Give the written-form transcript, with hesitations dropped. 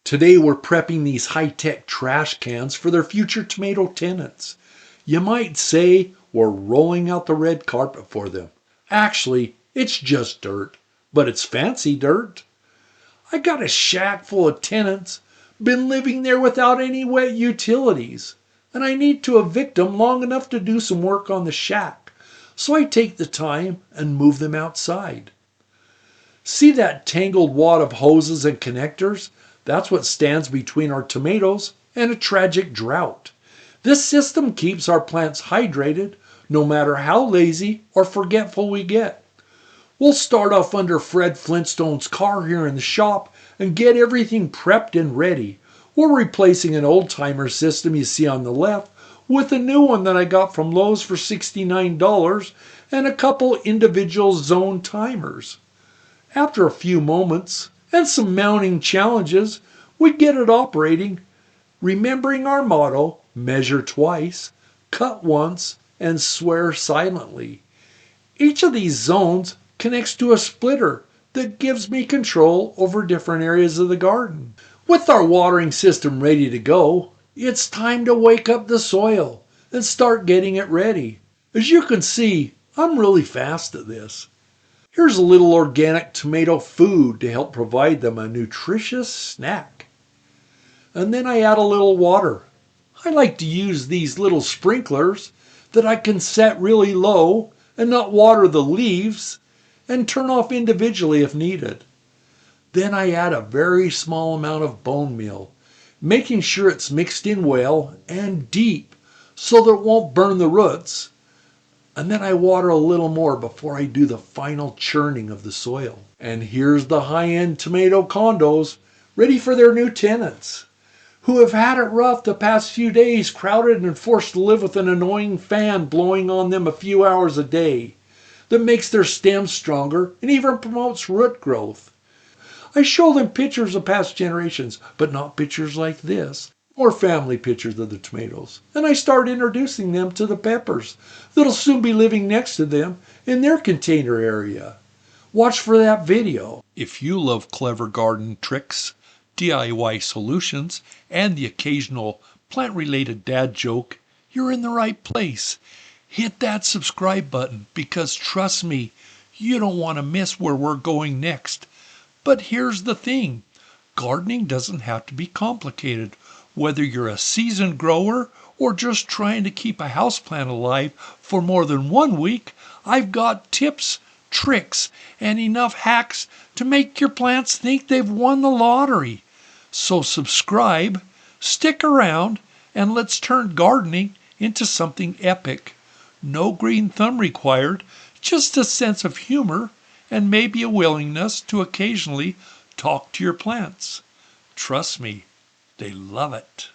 Today we're prepping these high-tech trash cans for their future tomato tenants. You might say we're rolling out the red carpet for them. Actually, it's just dirt, but it's fancy dirt. I got a shack full of tenants, been living there without any wet utilities, and I need to evict them long enough to do some work on the shack, so I take the time and move them outside. See that tangled wad of hoses and connectors? That's what stands between our tomatoes and a tragic drought. This system keeps our plants hydrated no matter how lazy or forgetful we get. We'll start off under Fred Flintstone's car here in the shop and get everything prepped and ready. We're replacing an old-timer system you see on the left with a new one that I got from Lowe's for $69 and a couple individual zone timers. After a few moments and some mounting challenges, we get it operating, remembering our motto, measure twice, cut once, and swear silently. Each of these zones connects to a splitter that gives me control over different areas of the garden. With our watering system ready to go, it's time to wake up the soil and start getting it ready. As you can see, I'm really fast at this. Here's a little organic tomato food to help provide them a nutritious snack. And then I add a little water. I like to use these little sprinklers that I can set really low and not water the leaves and turn off individually if needed. Then I add a very small amount of bone meal, making sure it's mixed in well and deep so that it won't burn the roots. And then I water a little more before I do the final churning of the soil. And here's the high-end tomato condos ready for their new tenants, who have had it rough the past few days, crowded and forced to live with an annoying fan blowing on them a few hours a day that makes their stems stronger and even promotes root growth. I show them pictures of past generations, but not pictures like this. More family pictures of the tomatoes. And I start introducing them to the peppers that'll soon be living next to them in their container area. Watch for that video. If you love clever garden tricks, DIY solutions, and the occasional plant-related dad joke, you're in the right place. Hit that subscribe button because trust me, you don't want to miss where we're going next. But here's the thing. Gardening doesn't have to be complicated. Whether you're a seasoned grower or just trying to keep a houseplant alive for more than 1 week, I've got tips, tricks, and enough hacks to make your plants think they've won the lottery. So subscribe, stick around, and let's turn gardening into something epic. No green thumb required, just a sense of humor and maybe a willingness to occasionally talk to your plants. Trust me, they love it.